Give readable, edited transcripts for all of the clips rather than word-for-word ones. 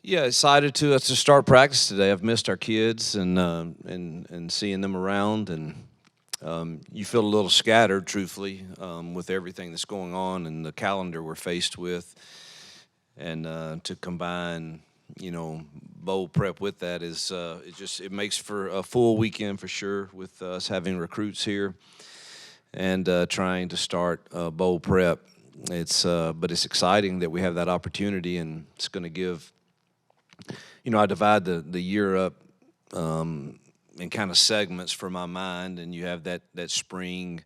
Yeah, excited to start practice today. I've missed our kids and seeing them around, and you feel a little scattered, truthfully, with everything that's going on and the calendar we're faced with, and to combine, bowl prep with that is it makes for a full weekend for sure with us having recruits here and trying to start bowl prep. But it's exciting that we have that opportunity, and it's going to give. I divide the year up in kind of segments for my mind, and you have that spring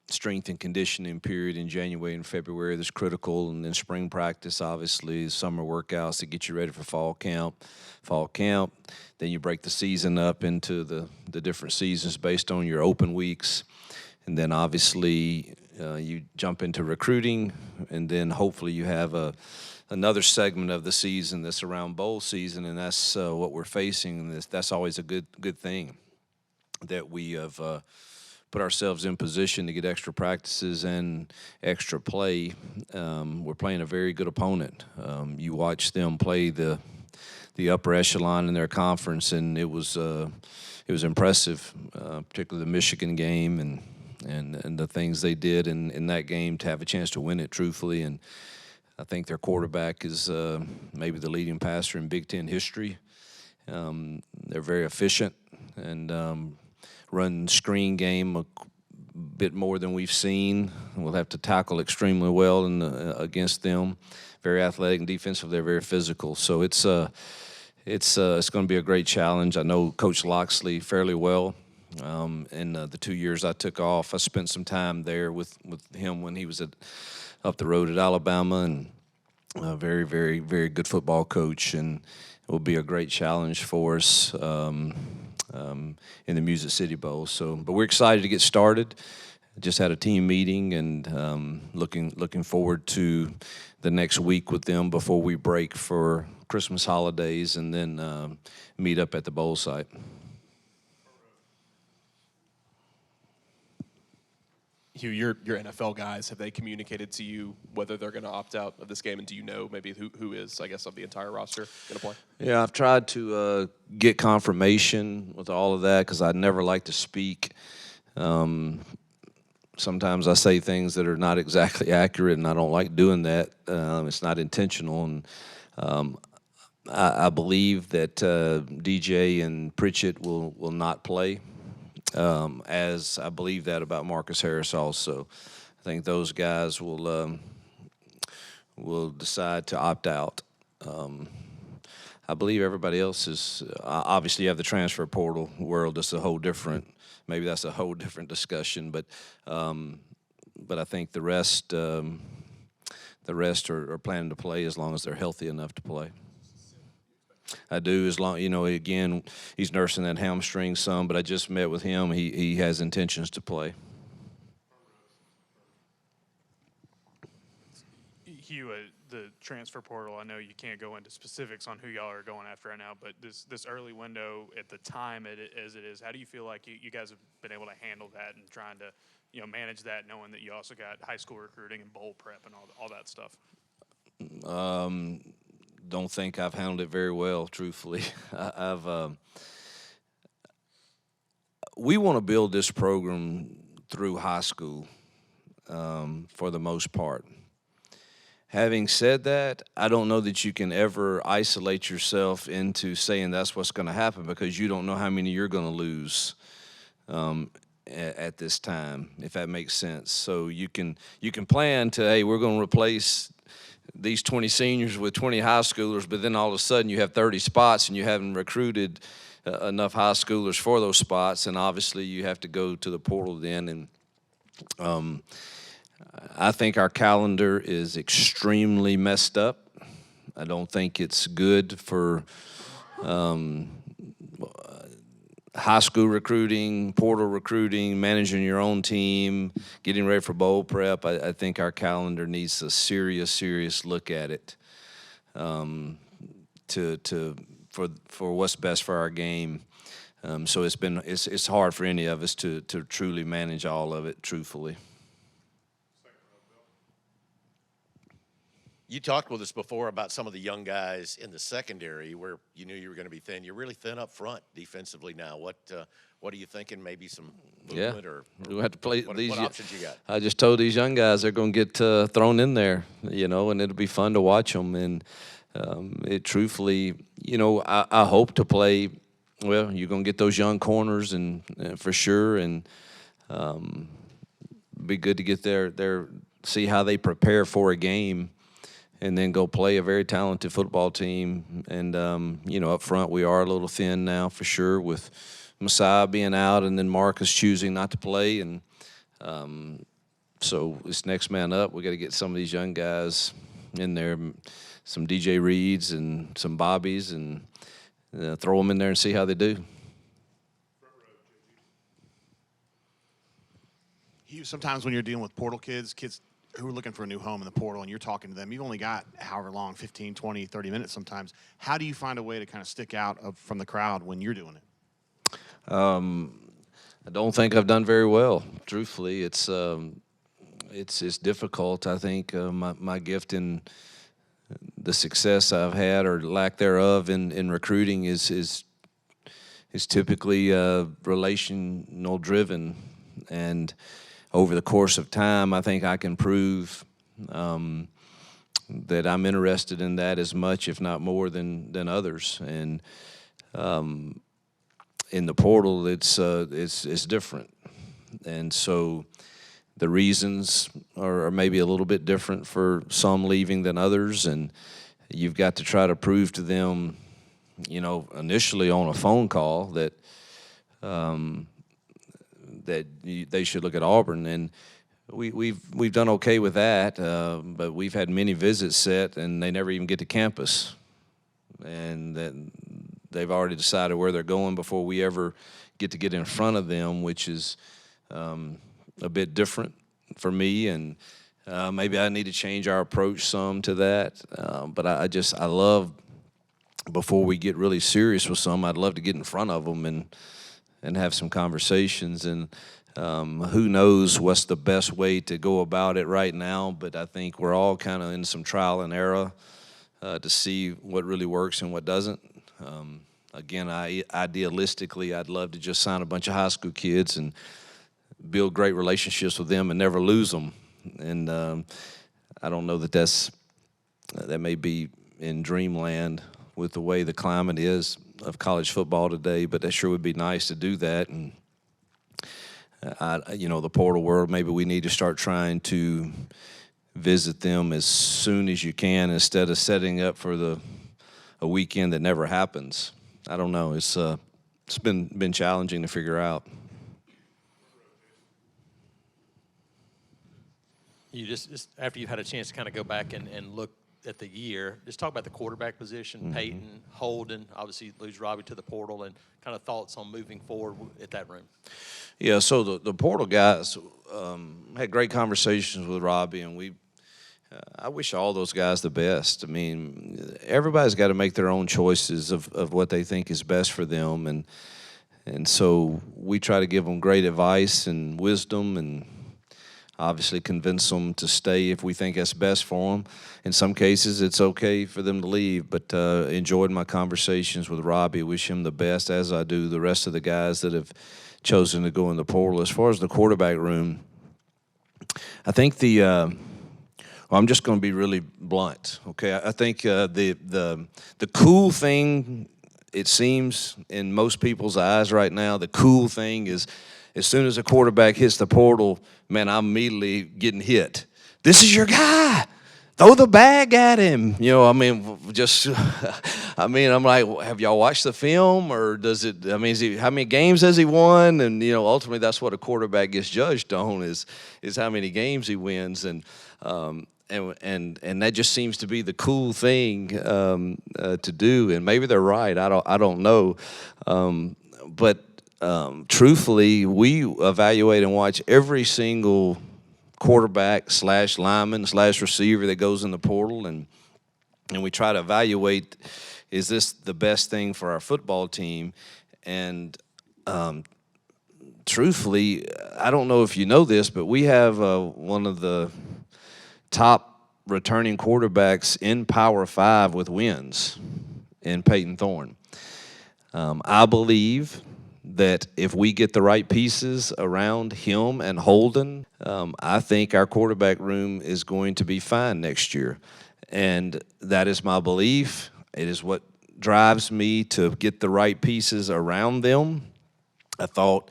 strength and conditioning period in January and February that's critical, and then spring practice, obviously, summer workouts to get you ready for fall camp. Then you break the season up into the different seasons based on your open weeks, and then obviously you jump into recruiting, and then hopefully you have another segment of the season that's around bowl season, and that's what we're facing. That's always a good thing that we have put ourselves in position to get extra practices and extra play. We're playing a very good opponent. You watch them play the upper echelon in their conference, and it was impressive, particularly the Michigan game and the things they did in that game to have a chance to win it, truthfully. And I think their quarterback is maybe the leading passer in Big Ten history. They're very efficient and run screen game a bit more than we've seen. We'll have to tackle extremely well against them. Very athletic and defensive. They're very physical. So it's going to be a great challenge. I know Coach Loxley fairly well. In the 2 years I took off, I spent some time there with him when he was up the road at Alabama, and a very, very, very good football coach, and it will be a great challenge for us in the Music City Bowl. But we're excited to get started. Just had a team meeting, and looking forward to the next week with them before we break for Christmas holidays, and then meet up at the bowl site. Hugh, your NFL guys, have they communicated to you whether they're going to opt out of this game, and do you know maybe who is, I guess, of the entire roster going to play? Yeah, I've tried to get confirmation with all of that because I never like to speak. Sometimes I say things that are not exactly accurate, and I don't like doing that. It's not intentional, and I believe that DJ and Pritchett will not play. As I believe that about Marcus Harris also. I think those guys will decide to opt out. I believe everybody else is obviously you have the transfer portal world. That's a whole different. Maybe that's a whole different discussion. But I think the rest are planning to play as long as they're healthy enough to play. I do, as long, again, he's nursing that hamstring some, but I just met with him. He has intentions to play. Hugh, the transfer portal, I know you can't go into specifics on who y'all are going after right now, but this early window at the time as it is, how do you feel like you guys have been able to handle that and trying to manage that, knowing that you also got high school recruiting and bowl prep and all that stuff? Don't think I've handled it very well, truthfully. We want to build this program through high school for the most part. Having said that, I don't know that you can ever isolate yourself into saying that's what's going to happen, because you don't know how many you're going to lose at this time, if that makes sense. So you can plan to, hey, we're going to replace these 20 seniors with 20 high schoolers, but then all of a sudden you have 30 spots and you haven't recruited enough high schoolers for those spots, and obviously you have to go to the portal then. And I think our calendar is extremely messed up. I don't think it's good for high school recruiting, portal recruiting, managing your own team, getting ready for bowl prep. I think our calendar needs a serious look at it for what's best for our game. So it's hard for any of us to truly manage all of it truthfully. You talked with us before about some of the young guys in the secondary where you knew you were going to be thin. You're really thin up front defensively now. What are you thinking? Maybe some movement or we'll have to play what these. What options you got? I just told these young guys they're going to get thrown in there, and it'll be fun to watch them. And it truthfully, I hope to play. Well, you're going to get those young corners and for sure, and be good to get there, see how they prepare for a game. And then go play a very talented football team. And, up front we are a little thin now for sure with Messiah being out and then Marcus choosing not to play. And so it's next man up. We got to get some of these young guys in there, some DJ Reeds and some Bobbies, and throw them in there and see how they do. Hugh, sometimes when you're dealing with portal kids who are looking for a new home in the portal and you're talking to them, you've only got however long, 15, 20, 30 minutes sometimes. How do you find a way to kind of stick out from the crowd when you're doing it? I don't think I've done very well, truthfully. It's difficult. I think my gift in the success I've had or lack thereof in recruiting is typically relational driven, and over the course of time, I think I can prove that I'm interested in that as much, if not more, than others. And in the portal, it's different, and so the reasons are maybe a little bit different for some leaving than others, and you've got to try to prove to them, initially on a phone call that. They should look at Auburn, and we've done okay with that. But we've had many visits set, and they never even get to campus, and that they've already decided where they're going before we ever get in front of them, which is a bit different for me, and maybe I need to change our approach some to that. But I love, before we get really serious with some, I'd love to get in front of them and have some conversations, and who knows what's the best way to go about it right now, but I think we're all kind of in some trial and error to see what really works and what doesn't. Again, idealistically, I'd love to just sign a bunch of high school kids and build great relationships with them and never lose them, and I don't know that may be in dreamland with the way the climate is of college football today, but that sure would be nice to do that. And the portal world, maybe we need to start trying to visit them as soon as you can instead of setting up for a weekend that never happens. I don't know. It's been challenging to figure out. You just after you've had a chance to kind of go back and look at the year, just talk about the quarterback position, Peyton, Holden, obviously lose Robbie to the portal, and kind of thoughts on moving forward at that room. Yeah, so the portal guys had great conversations with Robbie, and I wish all those guys the best. I mean, everybody's got to make their own choices of what they think is best for them, and so we try to give them great advice and wisdom, and obviously convince them to stay if we think that's best for them. In some cases, it's okay for them to leave, but enjoyed my conversations with Robbie. Wish him the best, as I do the rest of the guys that have chosen to go in the portal. As far as the quarterback room, I think I'm just going to be really blunt, okay? I think the cool thing, it seems, in most people's eyes right now, the cool thing is as soon as a quarterback hits the portal, man, I'm immediately getting hit. This is your guy. Throw the bag at him. I'm like, have y'all watched the film, or how many games has he won? And, ultimately that's what a quarterback gets judged on is how many games he wins. And that just seems to be the cool thing to do. And maybe they're right. I don't know. But truthfully, we evaluate and watch every single quarterback / lineman / receiver that goes in the portal, and we try to evaluate, is this the best thing for our football team? And truthfully, I don't know if you know this, but we have one of the top returning quarterbacks in Power 5 with wins in Peyton Thorne. I believe that if we get the right pieces around him and Holden, I think our quarterback room is going to be fine next year. And that is my belief. It is what drives me to get the right pieces around them. I thought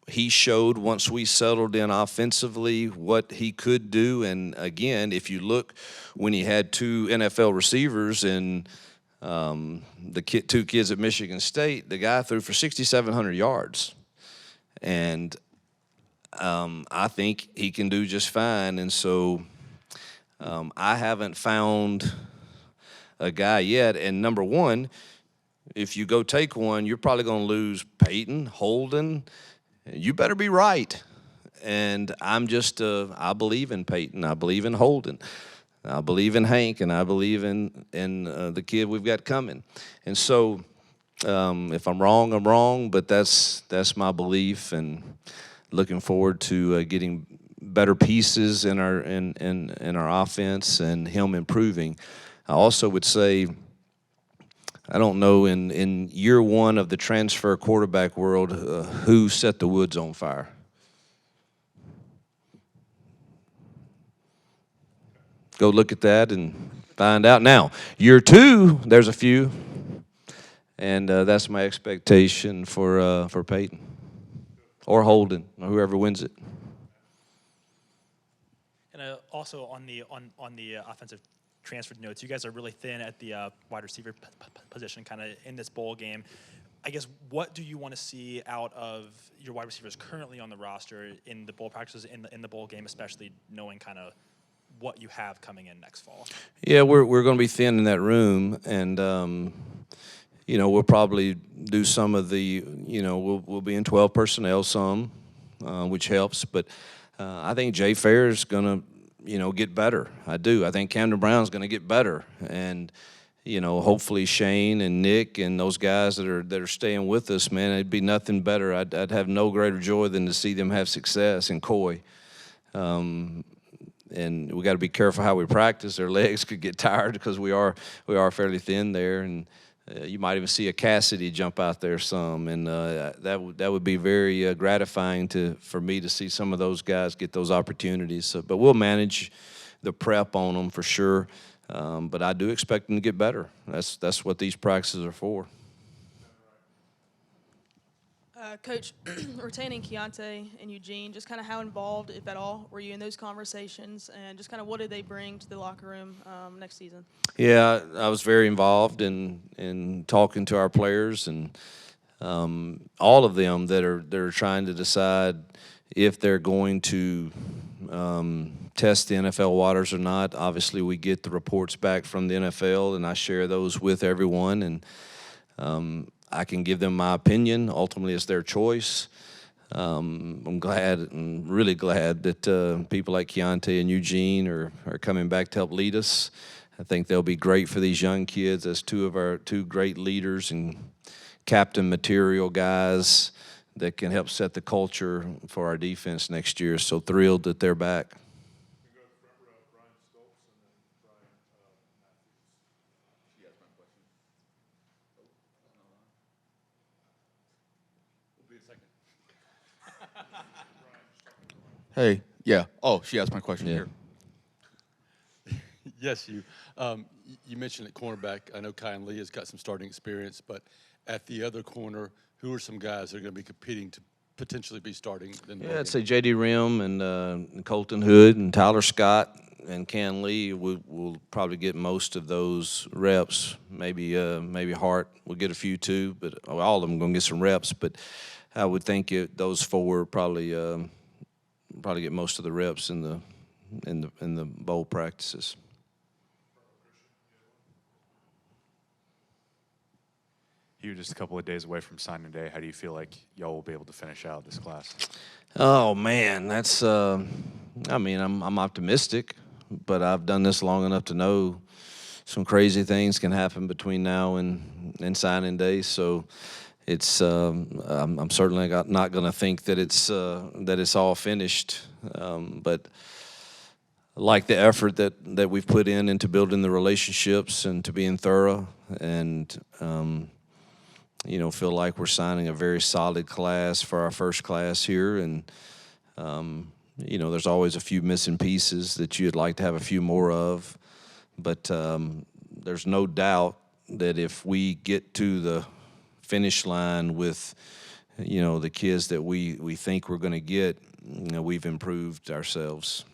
he showed once we settled in offensively what he could do. And again, if you look when he had 2 NFL receivers and two kids at Michigan State, the guy threw for 6,700 yards. And I think he can do just fine. And so I haven't found a guy yet. And number one, if you go take one, you're probably going to lose Peyton, Holden. You better be right. And I'm just, I believe in Peyton. I believe in Holden. I believe in Hank, and I believe in the kid we've got coming. And so if I'm wrong, I'm wrong, but that's my belief, and looking forward to getting better pieces in our offense and him improving. I also would say, I don't know, in year one of the transfer quarterback world, who set the woods on fire? Go look at that and find out. Now, year two, there's a few, and that's my expectation for Peyton or Holden or whoever wins it. And also on the offensive transfer notes, you guys are really thin at the wide receiver position, kind of in this bowl game. I guess, what do you want to see out of your wide receivers currently on the roster in the bowl practices, in the bowl game, especially knowing kind of what you have coming in next fall? Yeah, we're going to be thin in that room, and we'll probably do some of the, we'll be in 12 personnel some, which helps. But I think Jay Fair's going to, get better. I do. I think Camden Brown's going to get better, and hopefully Shane and Nick and those guys that are staying with us, man, it'd be nothing better. I'd have no greater joy than to see them have success in Coy. And we got to be careful how we practice. Their legs could get tired because we are fairly thin there, and you might even see a Cassidy jump out there some, and that would be very gratifying for me to see some of those guys get those opportunities. So, but we'll manage the prep on them for sure. But I do expect them to get better. That's what these practices are for. Coach, retaining Keontae and Eugene, just kind of how involved, if at all, were you in those conversations, and just kind of what did they bring to the locker room next season? Yeah, I was very involved in talking to our players, and all of them that are trying to decide if they're going to test the NFL waters or not. Obviously, we get the reports back from the NFL, and I share those with everyone, and I can give them my opinion. Ultimately, it's their choice. I'm glad and really glad that people like Keontae and Eugene are coming back to help lead us. I think they'll be great for these young kids as two of our great leaders and captain material guys that can help set the culture for our defense next year. So thrilled that they're back. Hey, yeah. Oh, she asked my question Yeah. here. Yes, you mentioned at cornerback. I know Kai and Lee has got some starting experience, but at the other corner, who are some guys that are going to be competing to potentially be starting? Yeah, I'd say J.D. Rim and Colton Hood and Tyler Scott and Ken Lee will probably get most of those reps. Maybe Hart will get a few too, but all of them going to get some reps. But I would think those four probably get most of the reps in the bowl practices. You're just a couple of days away from signing day. How do you feel like y'all will be able to finish out this class? Oh man, that's. I'm optimistic, but I've done this long enough to know some crazy things can happen between now and signing day. So it's. I'm certainly not going to think that it's all finished, but like the effort that we've put into building the relationships and to being thorough, and feel like we're signing a very solid class for our first class here. And there's always a few missing pieces that you'd like to have a few more of, but there's no doubt that if we get to the finish line with the kids that we think we're going to get, we've improved ourselves.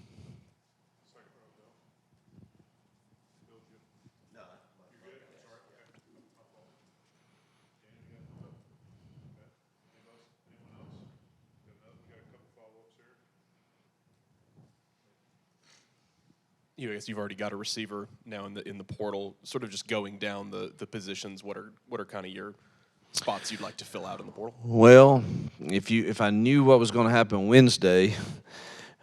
I guess you've already got a receiver now in the portal. Sort of just going down the positions. What are kind of your spots you'd like to fill out in the portal? Well, if I knew what was going to happen Wednesday,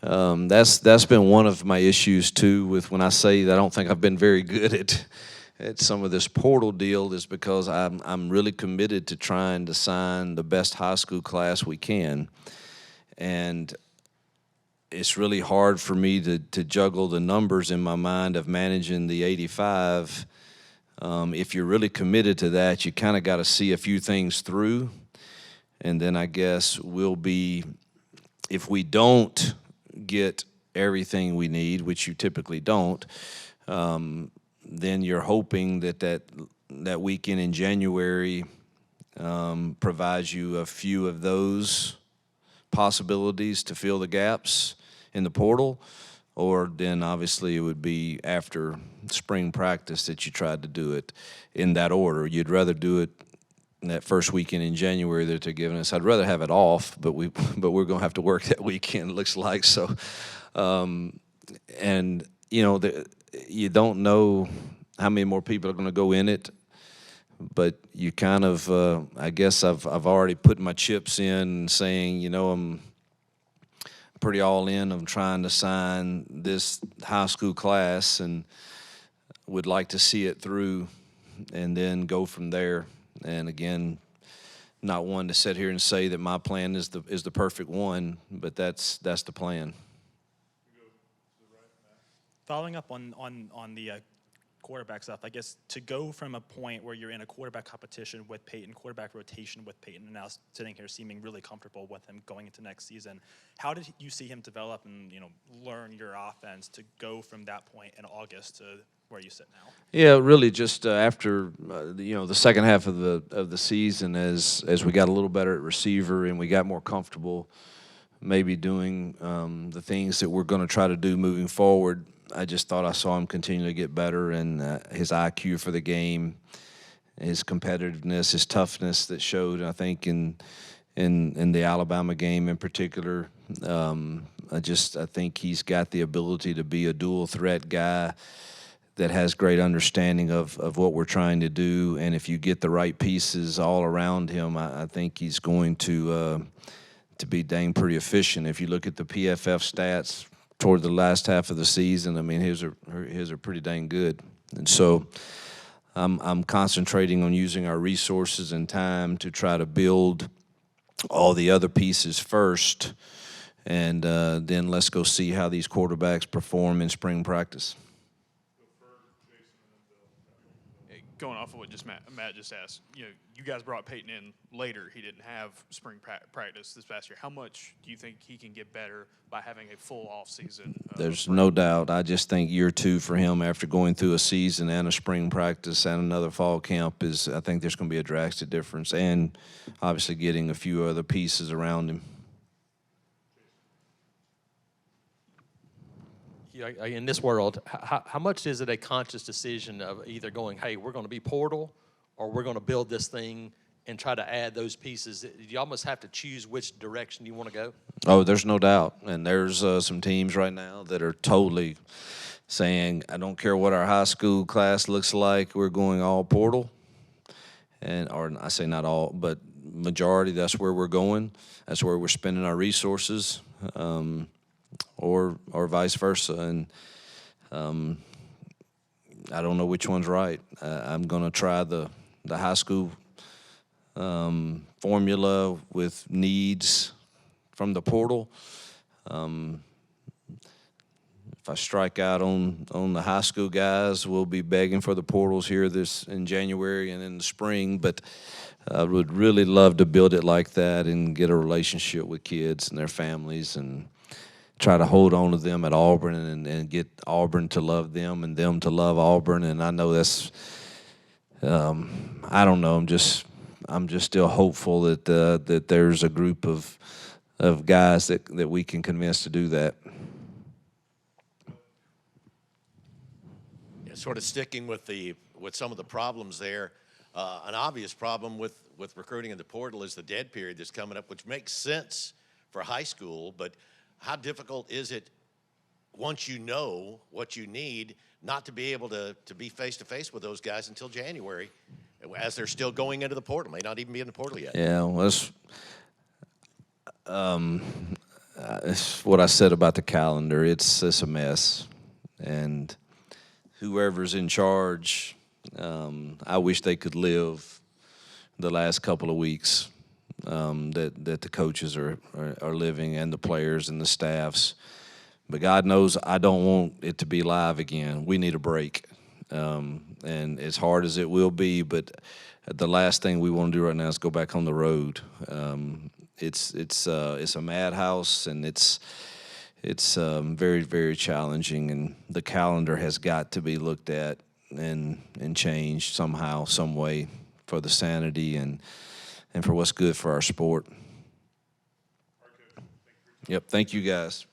that's been one of my issues too. With when I say that I don't think I've been very good at some of this portal deal, is because I'm really committed to trying to sign the best high school class we can, and it's really hard for me to juggle the numbers in my mind of managing the 85. If you're really committed to that, you kind of got to see a few things through. And then I guess if we don't get everything we need, which you typically don't, then you're hoping that weekend in January provides you a few of those possibilities to fill the gaps in the portal, or then obviously it would be after spring practice that you tried to do it in that order. You'd rather do it in that first weekend in January that they're giving us. I'd rather have it off, but we're going to have to work that weekend, it looks like. So, you don't know how many more people are going to go in it, but you kind of, I guess I've already put my chips in, saying, I'm pretty all in. I'm trying to sign this high school class and would like to see it through and then go from there. And again, not one to sit here and say that my plan is the perfect one, but that's the plan. Following up on the quarterback stuff, I guess to go from a point where you're in a quarterback competition with Peyton, quarterback rotation with Peyton, and now sitting here seeming really comfortable with him going into next season, how did you see him develop and learn your offense to go from that point in August to where you sit now? Yeah, really just after the second half of the season, as we got a little better at receiver and we got more comfortable maybe doing the things that we're going to try to do moving forward, I just thought I saw him continue to get better, and his IQ for the game, his competitiveness, his toughness that showed, I think, in the Alabama game in particular. I think he's got the ability to be a dual threat guy that has great understanding of what we're trying to do, and if you get the right pieces all around him, I think he's going to be dang pretty efficient. If you look at the PFF stats toward the last half of the season, I mean, his are pretty dang good. And so I'm concentrating on using our resources and time to try to build all the other pieces first, and then let's go see how these quarterbacks perform in spring practice. Going off of what Matt just asked, you guys brought Peyton in later. He didn't have spring practice this past year. How much do you think he can get better by having a full offseason? There's no doubt. I just think year two for him, after going through a season and a spring practice and another fall camp, I think there's going to be a drastic difference, and obviously getting a few other pieces around him. In this world, how much is it a conscious decision of either going, hey, we're going to be portal, or we're going to build this thing and try to add those pieces? You almost have to choose which direction you want to go. Oh, there's no doubt. And there's some teams right now that are totally saying, I don't care what our high school class looks like, we're going all portal. Or I say not all, but majority, that's where we're going. That's where we're spending our resources. Or vice versa, and I don't know which one's right. I'm going to try the high school formula with needs from the portal. If if I strike out on the high school guys, we'll be begging for the portals here in January and in the spring. But I would really love to build it like that and get a relationship with kids and their families and try to hold on to them at Auburn and get Auburn to love them and them to love Auburn. And I know that's I don't know. I'm just still hopeful that there's a group of guys that we can convince to do that. Yeah, sort of sticking with some of the problems there. An obvious problem with recruiting in the portal is the dead period that's coming up, which makes sense for high school. But how difficult is it once you know what you need not to be able to be face-to-face with those guys until January as they're still going into the portal, may not even be in the portal yet? Yeah, well, it's what I said about the calendar. It's a mess. And whoever's in charge, I wish they could live the last couple of weeks that the coaches are living, and the players and the staffs. But God knows I don't want it to be live again. We need a break. And as hard as it will be, but the last thing we want to do right now is go back on the road. It's a madhouse, and it's very, very challenging, and the calendar has got to be looked at and changed somehow, some way, for the sanity and for what's good for our sport. Yep, thank you guys.